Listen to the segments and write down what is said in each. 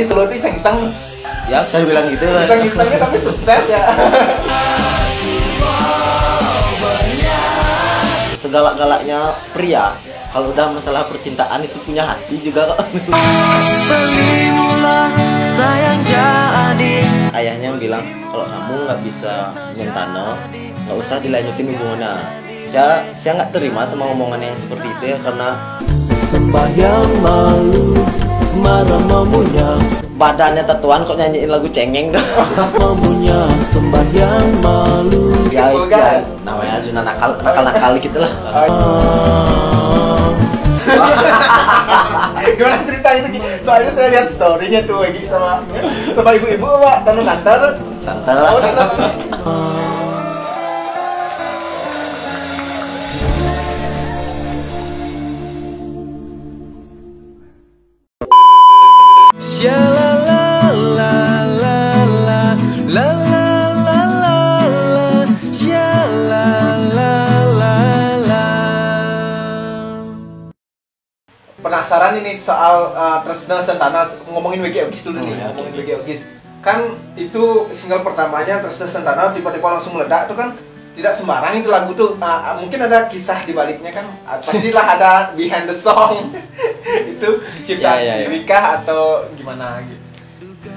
Solo itu iseng-iseng. Ya saya bilang gitu. Iseng-isengnya tapi sukses ya. Segalak-galaknya pria kalau udah masalah percintaan itu punya hati juga kok. Ayahnya bilang kalau kamu nggak bisa nyentano, nggak usah dilanjutin hubungannya. Saya nggak terima sama omongan yang seperti itu ya, karena sembahyang malu marah memunya badannya tatuan kok nyanyiin lagu cengeng dah. Memunya sembahyang malu ya, ya namanya juga nakal gitu lah. Gimana ceritanya itu? Soalnya saya lihat story-nya tuh lagi sama ibu-ibu apa tante lah. Oh, penasaran ini soal Tresna Sentana, ngomongin WG Ogis dulu nih, ngomongin WG Ogis. Kan itu single pertamanya Tresna Sentana tiba-tiba langsung meledak tuh kan, tidak sembarang itu lagu tuh. Mungkin ada kisah di baliknya kan, pastilah ada behind the song. Itu ciptaan Rika atau gimana gitu.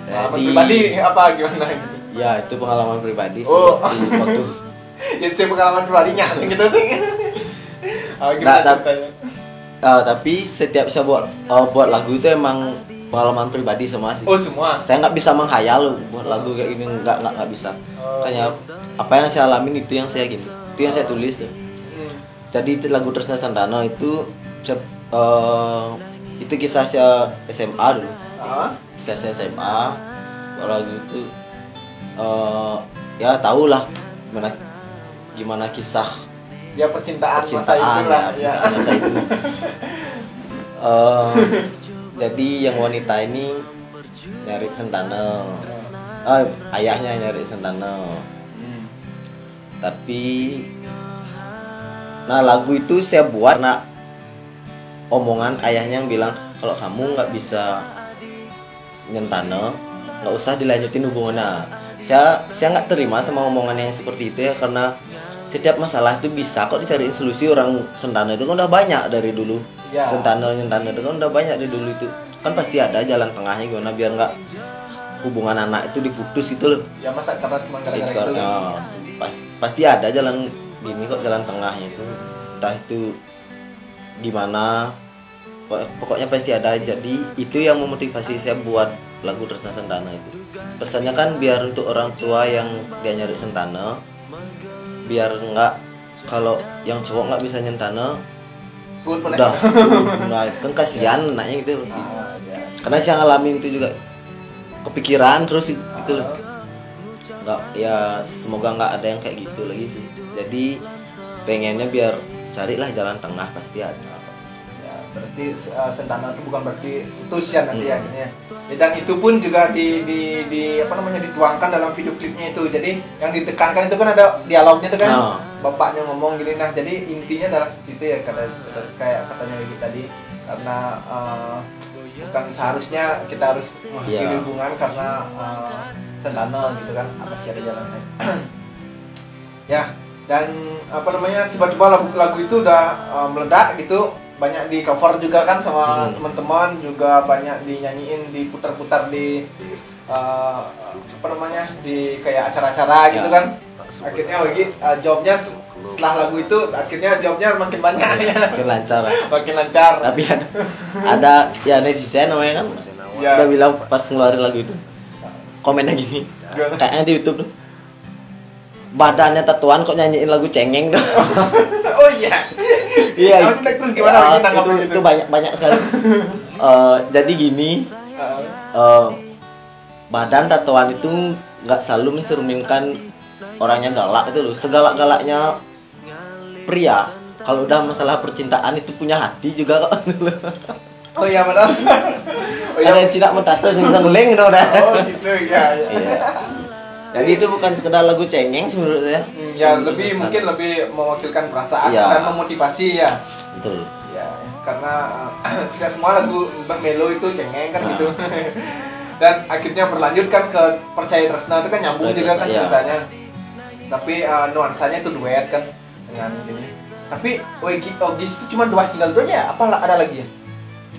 Pengalaman pribadi apa gimana gitu. Ya itu pengalaman pribadi sih. Waktu ya itu pengalaman pribadinya gitu sih. Gimana ceritanya? Tapi setiap saya buat lagu itu emang pengalaman pribadi semua sih. Oh semua. Saya nggak bisa menghayal buat lagu kayak gini, nggak bisa. Makanya apa yang saya alamin itu yang saya gitu, itu yang saya tulis. Jadi itu lagu Tresna Sentana itu itu kisah saya SMA dulu. Kisah saya SMA. Lagu itu ya tahulah gimana kisah ya percintaan masa itu lah ya. Masa itu. Jadi yang wanita ini nyari Sentana. Ayahnya nyari Sentana. Tapi lagu itu saya buat karena omongan ayahnya yang bilang kalau kamu nggak bisa nyentana, nggak usah dilanjutin hubungannya. Saya nggak terima sama omongan yang seperti itu ya, karena setiap masalah itu bisa kok dicariin solusi. Orang Sentana itu kan udah banyak dari dulu ya. Sentana itu kan udah banyak dari dulu, itu kan pasti ada jalan tengahnya gimana biar nggak hubungan anak itu diputus gitu loh ya. Masa karena cuma gara-gara itu pasti ada jalan gini kok, jalan tengahnya itu entah itu gimana, pokoknya pasti ada. Jadi itu yang memotivasi saya buat lagu Tresna Sentana itu. Pesannya kan biar untuk orang tua yang dia nyari Sentana, biar nggak, kalau yang cowok nggak bisa nyentana udah kan kasihan anaknya gitu. Karena saya ngalamin itu juga, kepikiran terus gitu loh. Nggak, ya semoga nggak ada yang kayak gitu lagi sih. Jadi pengennya biar carilah jalan tengah, pasti ada. Ya, berarti Sentana itu bukan berarti putus ya nanti akhirnya. Dan itu pun juga di apa namanya dituangkan dalam video klipnya itu. Jadi yang ditekankan itu kan ada dialognya itu kan. Bapaknya ngomong gini. Nah, jadi intinya adalah seperti itu ya, kayak katanya Wigi tadi, karena bukan seharusnya kita harus mengakhiri hubungan karena Sentana gitu kan, pasti ada jalannya. Ya, dan apa namanya tiba-tiba lagu itu udah meledak gitu. Banyak di cover juga kan sama teman-teman, juga banyak dinyanyiin, diputar-putar di apa namanya di kayak acara-acara gitu kan. Akhirnya jobnya setelah lagu itu akhirnya jobnya makin banyak ya. Makin lancar. Makin lancar. Tapi ada ya netizen namanya kan, udah bilang pas ngeluarin lagu itu komennya gini, kayaknya di YouTube tuh, badannya tatuan kok nyanyiin lagu cengeng. Oh iya. Iya. Terus gimana itu banyak sekali. Jadi gini, badan tatuan itu nggak selalu mencerminkan orangnya galak itu loh. Segalak-galaknya pria kalau udah masalah percintaan itu punya hati juga kok. Oh iya benar. Ada yang tidak mentato seneng udah. Oh gitu ya. Jadi itu bukan sekedar lagu cengeng sih menurut saya. Ya lebih mungkin lebih mewakilkan perasaan dan memotivasi ya. Betul. Ya karena tidak semua lagu Bang Melo itu cengeng kan gitu. Dan akhirnya berlanjut kan ke Percaya Tresna itu kan nyambung Percaya juga kan Tresna, iya. ceritanya. Tapi nuansanya itu duet kan dengan ini. Tapi Ogis itu cuma 2 single itu aja, apa ada lagi ya?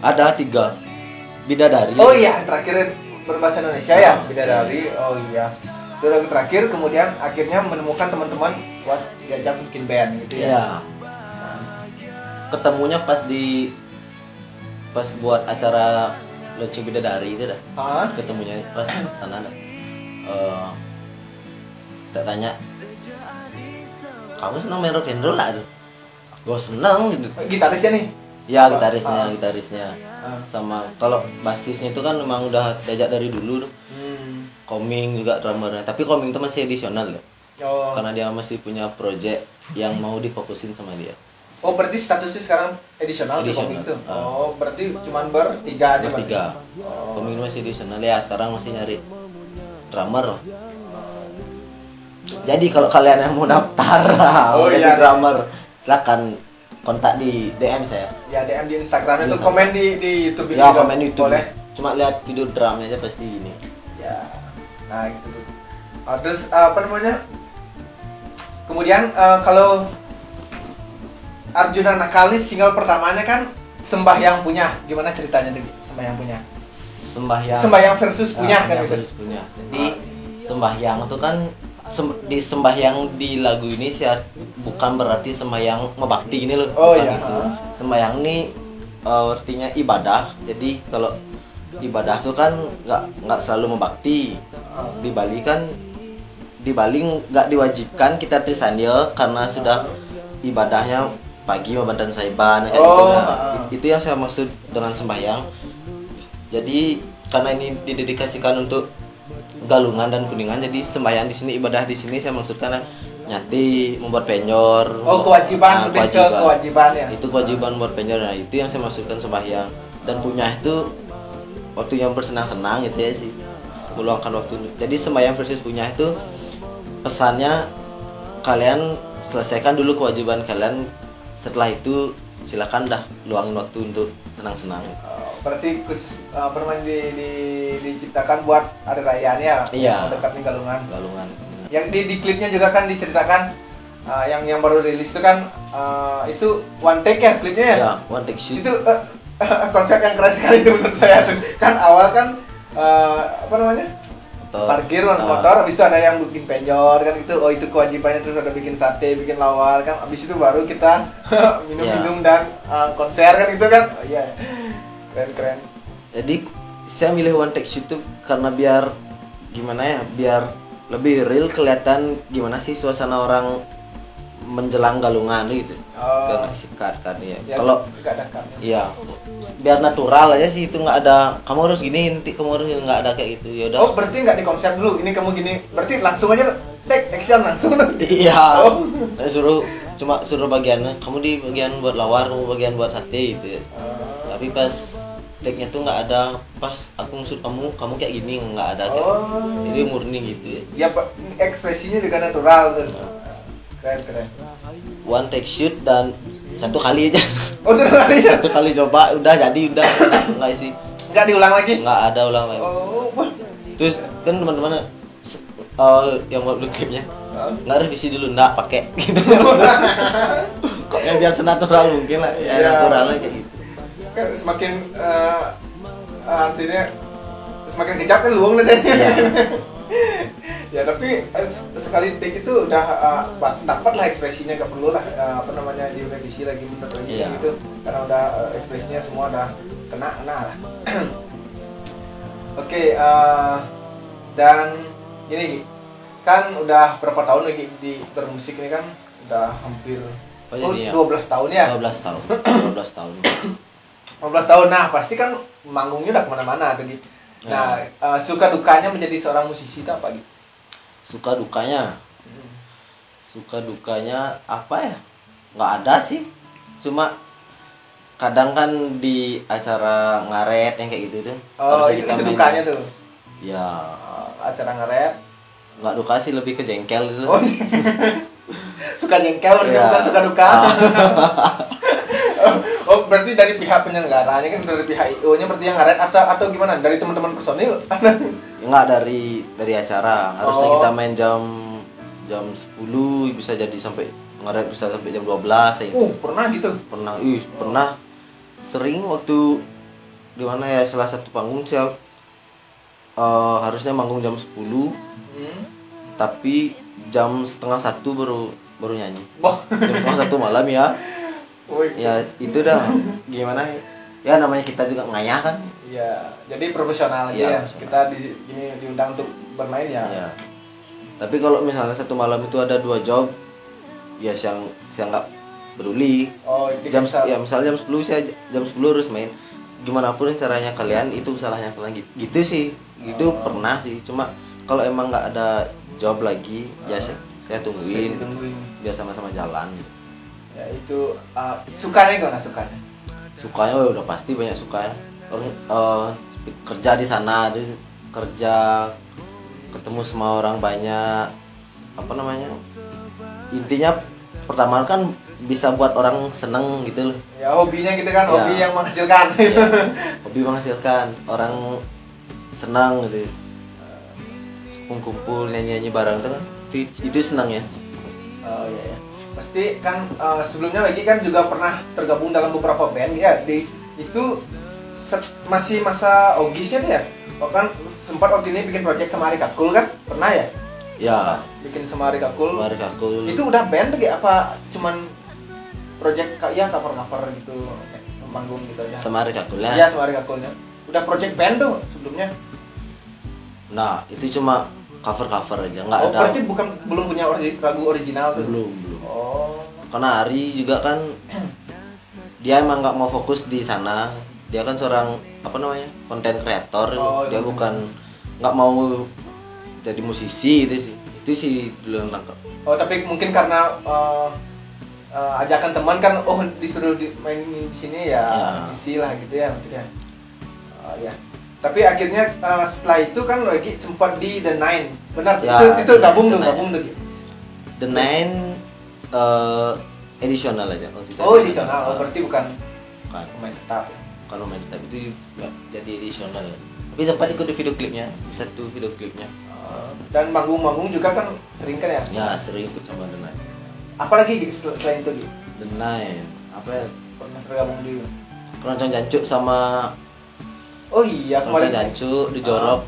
Ada 3 Bidadari. Oh iya, terakhir berbahasa Indonesia ya, Oh, Bidadari. Oh iya. Itu yang terakhir, kemudian akhirnya menemukan teman-teman buat diajak bikin band gitu ya. Iya. Ketemunya pas buat acara Lucu Bidadari itu dah. Hah? Ketemunya pas sana dah. Tak tanya, kamu senang main rock and roll lah? Gue senang gitu. Gitarisnya nih. Ya gitarisnya. Ah. Sama kalau basisnya itu kan memang udah diajak dari dulu tuh. Koming juga drummernya. Tapi Koming itu masih edisional ya. Oh. Karena dia masih punya project yang mau difokusin sama dia. Oh, berarti statusnya sekarang edisional di Edisional. Koming tuh. Ah. Oh, berarti cuman bertiga aja. Bertiga. Oh. Koming masih edisional ya. Sekarang masih nyari drummer. Jadi kalau kalian yang mau daftar Oh, jadi iya. drummer, silakan kontak di DM saya. Ya DM di Instagram itu, Di komen di YouTube Ya juga komen YouTube. boleh. Cuma lihat video drumnya aja pasti gini. Ya. Nah, gitu tuh. Terus apa namanya? Kemudian kalau Arjuna Nakal nih single pertamanya kan Sembahyang Punya. Gimana ceritanya tuh? Sembahyang Punya. Sembahyang versus Punya kan gitu. Versus punya. Jadi sembahyang itu kan di sembahyang di lagu ini sih bukan berarti sembahyang membakti ini loh. Oh, Bukan iya. gitu. Sembahyang ini artinya ibadah. Jadi kalau ibadah itu kan nggak selalu membakti. Di Bali nggak diwajibkan kita trisandil karena sudah ibadahnya pagi mabantan saiban kayak gitu. Nah, itu yang saya maksud dengan sembahyang. Jadi karena ini didedikasikan untuk Galungan dan Kuningan, jadi sembahyang di sini, ibadah di sini saya maksudkan nyati, membuat penyor. Oh, kewajiban, lebih ke kewajiban ya. Itu kewajiban buat penyor. Nah, itu yang saya maksudkan sembahyang. Dan punya itu waktu yang bersenang-senang gitu ya sih. Meluangkan waktu. Jadi sembahyang versus punya itu pesannya kalian selesaikan dulu kewajiban kalian, setelah itu silakan dah luangin waktu untuk senang-senang. Berarti khusus permain diciptakan buat hari rayaan ya. Iya. Mendekati Galungan. Yang di klipnya juga kan diceritakan yang baru rilis itu kan itu one take ya klipnya ya. Ya, one take shoot. Itu konsep yang keren sekali itu menurut saya tuh. Kan awal kan apa namanya? Parkir motor, habis itu ada yang bikin penjor kan gitu. Oh, itu kewajibannya, terus ada bikin sate, bikin lawar kan. Habis itu baru kita minum-minum dan konser kan itu kan. Oh iya. Keren. Jadi saya milih one take shoot tuh karena biar gimana ya, biar lebih real kelihatan gimana sih suasana orang menjelang Galungan gitu. Karena sikat kan ya. Kalau nggak ada cut. iya, biar natural aja sih, itu nggak ada kamu harus gini, nanti kamu harus nggak ada kayak gitu. Ya udah. Oh, berarti nggak dikonsep dulu. Ini kamu gini. Berarti langsung aja take action langsung. Iya. Oh. Suruh bagiannya kamu di bagian buat lawar, kamu bagian buat sate gitu ya. Tapi pas take-nya tuh nggak ada pas aku maksud kamu kayak gini, nggak ada kayak. Jadi murni gitu ya. Ya, ekspresinya juga natural tuh. Keren. One take shoot dan satu kali aja. Oh, sudah kali ya? Satu kali coba udah nggak sih. Nggak diulang lagi? Nggak ada ulang lagi. Oh, Terus kan teman-teman yang buat klipnya nggak revisi dulu, nggak pakai gitu. Kok yang biar senatural mungkin lah ya, naturalnya kayak gitu. Kan semakin artinya semakin kejap kan luang deh. Iya. Ya, tapi sekali take itu udah dapat lah ekspresinya, nggak perlu lah apa namanya direvisi lagi bener lagi Iya. gitu, karena udah ekspresinya semua udah kena lah. Oke, dan ini kan udah berapa tahun lagi di bermusik ini kan udah hampir 12 tahun ya. 12 tahun. 15 tahun. Nah, pasti kan manggungnya udah kemana-mana tadi. Nah, suka dukanya menjadi seorang musisi itu apa gitu? Suka dukanya apa ya? Nggak ada sih. Cuma kadang kan di acara ngaret yang kayak gitu tuh. Oh, itu dukanya tuh. Ya, Acara ngaret. nggak duka sih, lebih ke jengkel gitu. Oh, suka jengkel, Ya. bukan suka duka. Oh, berarti dari pihak penyelenggaranya kan, dari pihak IO-nya berarti yang ngaret atau gimana? Dari teman-teman personil? Enggak, dari acara. Harusnya Oh. kita main jam 10 bisa jadi sampai ngaret bisa sampai jam 12 ya. Pernah gitu. Pernah sering waktu di mana ya, salah satu panggung saya harusnya manggung jam 10 tapi jam setengah 1 baru nyanyi. Wah. Jam setengah 1 malam ya. Ya itu dah gimana ya, namanya kita juga ngayah kan. Iya, jadi profesional aja Iya, ya. profesional. Kita ini diundang untuk bermain ya. Ya. Tapi kalau misalnya satu malam itu ada 2 job, ya saya nggak peduli. Oh, itu Jam bisa. ya misalnya jam 10 saya jam 10 harus main. Gimana pun caranya kalian, itu salahnya kalian gitu sih. Gitu pernah sih. Cuma kalau emang nggak ada job lagi, ya saya tungguin gitu. Biar sama-sama jalan gitu. Ya itu sukanya gimana sukanya? Sukanya udah pasti banyak suka ya. Orang kerja di sana, kerja ketemu sama orang banyak, apa namanya, intinya pertama kan bisa buat orang seneng gitu loh. Ya hobinya gitu kan, Ya. hobi yang menghasilkan. Ya, hobi menghasilkan orang senang gitu, kumpul nyanyi bareng tuh kan itu senang ya. Oh iya ya. Pasti kan sebelumnya lagi kan juga pernah tergabung dalam beberapa band ya. Itu masih masa Ogisnya tuh ya. Oh kan sempat Ogis ini bikin project sama Ari Kakul kan? Pernah ya? Ya, Bikin sama Ari Kakul. kemarin aku Itu udah band tuh apa cuman project ya cover-cover gitu, manggung gitu aja. sama Rekakulnya. Iya, sama Ari Kakulnya. Udah project band tuh sebelumnya. Nah itu cuma cover aja, nggak Oh, ada. berarti belum punya lagu original tuh. Belum. Oh. Karena Ari juga kan dia emang nggak mau fokus di sana. Dia kan seorang apa namanya, konten kreator. Oh, Dia iya. bukan nggak mau jadi musisi itu sih dulu yang nangkep. Oh, tapi mungkin karena ajakan teman kan, disuruh main di sini ya, Ya. isi lah gitu ya mungkin ya. Ya. Tapi akhirnya setelah itu kan lagi sempat di The Nine. Benar? Ya, itu gabung The tuh, Nine. gabung tuh. The Nine edisional aja. Oh, edisional. Oh, berarti bukan Bukan. pemain tetap. Ya. Kalau main tetap itu ya, jadi edisional. Tapi sempat ikut di video klipnya, di satu video klipnya. Dan manggung-manggung juga kan sering kan ya? Ya sering ikut sama The Nine. Apalagi selain itu gitu? The Nine apa ya? Pernah tergabung di. Keroncong Jancuk sama Oh iya, Keroncong kemarin Jancuk dijorok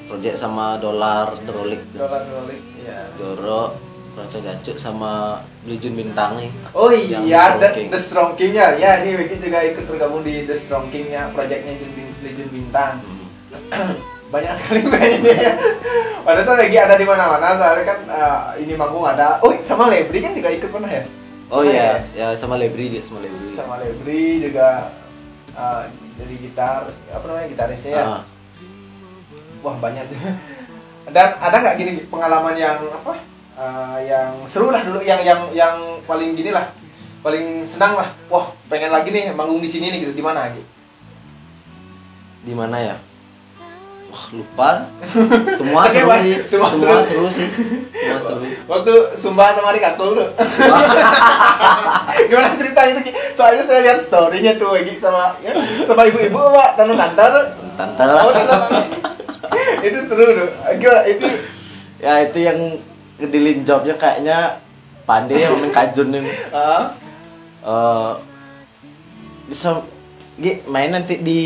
project sama Dolar Drolik. Dolan-dolik. Iya. Jorok Keroncong Jancuk sama Lijun Bintang nih. Oh Yang iya, Strong King. The Strong King-nya. Ya, ini Wiki juga ikut tergabung di The Strong King-nya, proyeknya Legend Bintang. Banyak sekali bandnya ya. Padahal lagi ada di mana-mana, soalnya kan ini manggung ada. Oh, sama Lebri kan juga ikut pernah ya? Oh Pernah iya, ya sama Lebri juga, sama Lebri. Sama Lebri juga jadi gitar, apa namanya, gitarisnya ya. Ah, Wah, banyak. Dan ada nggak gini pengalaman yang apa? Yang seru lah dulu, yang paling gini lah, paling senang lah. Wah, pengen lagi nih manggung di sini nih gitu. Di mana gitu? di mana ya? Wah, lupa. Semua Oke, seru Pak. sih. Semua Semua seru. seru sih. Semua seru. Waktu Sumba sama Rikatul tuh. Gimana ceritanya tuh? Ki? Soalnya saya lihat story-nya tuh lagi sama ibu-ibu Pak, tante-tante. Tante Oh, lah. tante-tante. Itu seru tuh. Gimana itu? Ya itu yang ngedilin jobnya kayaknya pandai yang main kajun ini. Bisa main nanti di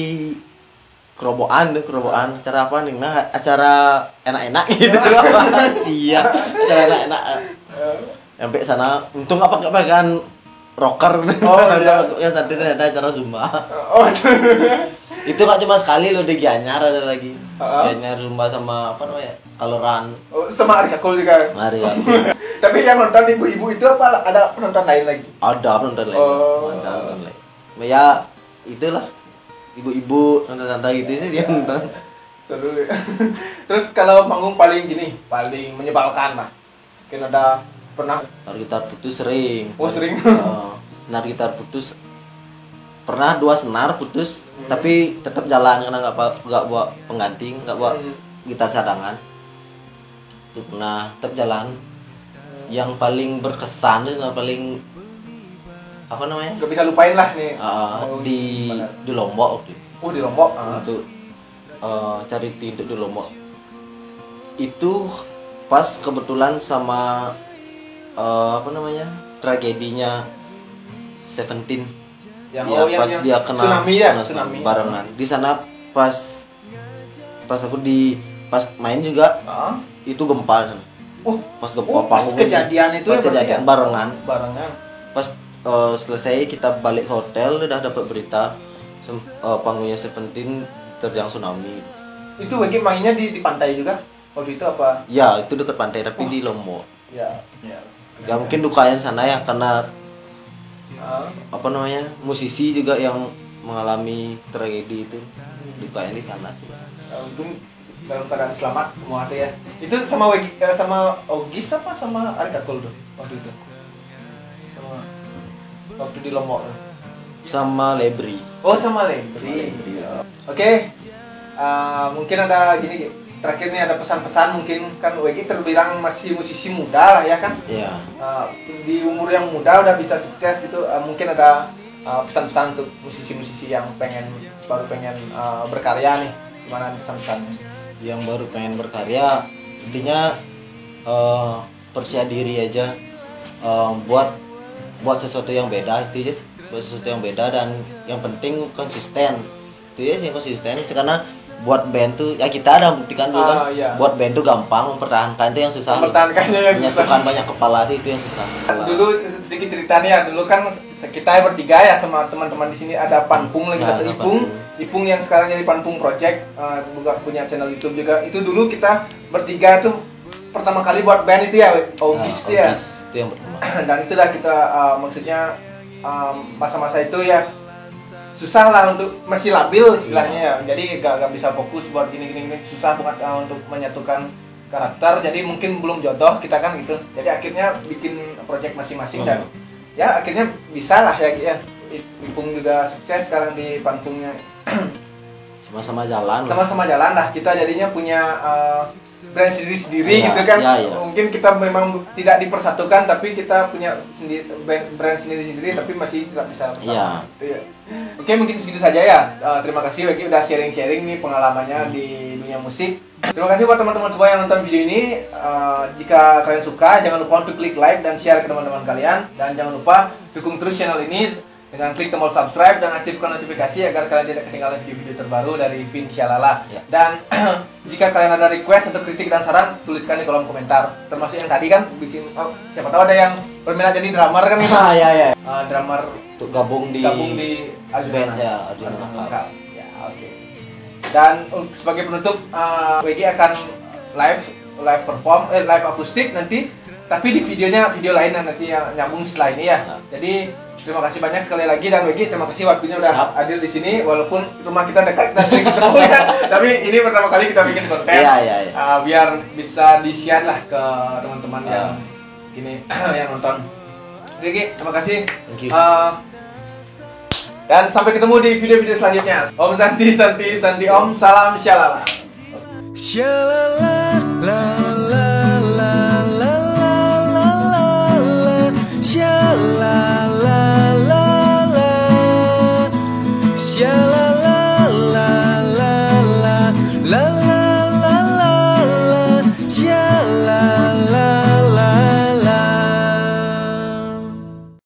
kerobokan acara apa nih? Nah, acara enak-enak gitu. Siap, acara enak-enak. Sampai sana untung nggak pakai rocker. Oh, iya. Yang tadi ada acara Zumba. Oh. Itu nggak cuma sekali loh, di Gianyar ada lagi. Ah. Gianyar Zumba sama apa namanya? Kaloran. Oh, sama Rikakul juga. Mari ya. Tapi yang nonton ibu-ibu itu apa ada penonton lain lagi? Ada penonton lain. Oh. Ada penonton lain. Ya itulah, ibu-ibu nonton gitu sih dia nonton. Seru. Terus kalau manggung paling menyebalkan lah. Mungkin ada pernah. Senar gitar putus sering. Oh, sering. Senar gitar putus pernah 2 senar putus, tapi tetap jalan karena nggak bawa pengganti, nggak bawa gitar cadangan. Itu pernah tetap jalan. Yang paling berkesan itu, yang paling apa namanya? Nggak bisa lupain lah nih. Di Lombok waktu itu. Oh, di Lombok. Untuk cari tidur di Lombok. Itu pas kebetulan sama apa namanya? Tragedinya Seventeen. Pas dia kena tsunami ya, tsunami. Barengan. Di sana pas aku pas main juga itu gempa. Pas gempa panggung. Kejadian itu pas kejadian barengan. Pas selesai kita balik hotel udah dapat berita panggungnya Seventeen terjang tsunami. Itu bagi mainnya di pantai juga waktu itu apa? Ya, itu dekat pantai tapi di Lombok. Ya. Ya mungkin dukanya sana ya karena apa namanya? Musisi juga yang mengalami tragedi itu. Dukanya di sana sih. Untung dalam keadaan selamat semua tuh ya. Itu sama sama Ogis apa sama Arikakul tuh waktu itu? Sama waktu di Lombok tuh. Sama Lebri. Oh, sama Lebri. Oke. Mungkin ada gini, terakhir nih ada pesan-pesan. Mungkin kan Wegi terbilang masih musisi muda lah ya kan? Iya. Di umur yang muda udah bisa sukses gitu. Mungkin ada pesan-pesan untuk musisi-musisi yang baru pengen berkarya nih. Gimana pesan-pesannya? Yang baru pengen berkarya intinya percaya diri aja, buat sesuatu yang beda itu ya, buat sesuatu yang beda dan yang penting konsisten itu ya sih, konsisten karena buat band tuh ya kita ada buktikan dulu kan. Iya. Buat band tuh gampang, mempertahankan itu yang susah. Mempertahankannya yang menyatukan banyak kepala itu yang susah. Dulu sedikit ceritanya ya, dulu kan kita bertiga ya sama teman-teman di sini, ada Panpung lagi, Ya, satu ada Ipung yang sekarang jadi Panpung Project, juga punya channel YouTube juga. Itu dulu kita bertiga tuh pertama kali buat band itu ya, Ogis itu ya. Ogis itu yang pertama. Dan itulah kita maksudnya masa-masa itu ya susah lah, untuk masih labil istilahnya ya. Jadi gak bisa fokus buat gini susah banget untuk menyatukan karakter. Jadi mungkin belum jodoh kita kan gitu. Jadi akhirnya bikin project masing-masing dan ya akhirnya bisa lah ya. Ipung juga sukses sekarang di Panpungnya. Sama-sama jalan lah, kita jadinya punya brand sendiri gitu kan. Mungkin kita memang tidak dipersatukan tapi kita punya brand sendiri tapi masih tidak bisa bersama. Oke, mungkin segitu saja ya. Terima kasih Wegi udah sharing nih pengalamannya di dunia musik. Terima kasih buat teman-teman semua yang nonton video ini. Jika kalian suka, jangan lupa untuk klik like dan share ke teman-teman kalian, dan jangan lupa dukung terus channel ini dengan klik tombol subscribe dan aktifkan notifikasi agar kalian tidak ketinggalan video-video terbaru dari Vin Syalala. Dan jika kalian ada request atau kritik dan saran, tuliskan di kolom komentar. Termasuk yang tadi kan bikin, siapa tahu ada yang berminat jadi drummer kan nih. Drummer untuk gabung di Arjuna. Arjuna. Ya, oke. Dan sebagai penutup, WG akan live perform, live akustik nanti, tapi di video lain nanti yang nyambung setelah ini ya. Jadi terima kasih banyak sekali lagi, dan Wegi terima kasih waktunya udah hadir di sini, walaupun rumah kita dekat, kita sering ketemu ya. Tapi ini pertama kali kita bikin konten. Biar bisa di-share lah ke teman-teman yang ini yang nonton. Wegi, terima kasih. Dan sampai ketemu di video-video selanjutnya. Om Santi, Om, salam Syalala.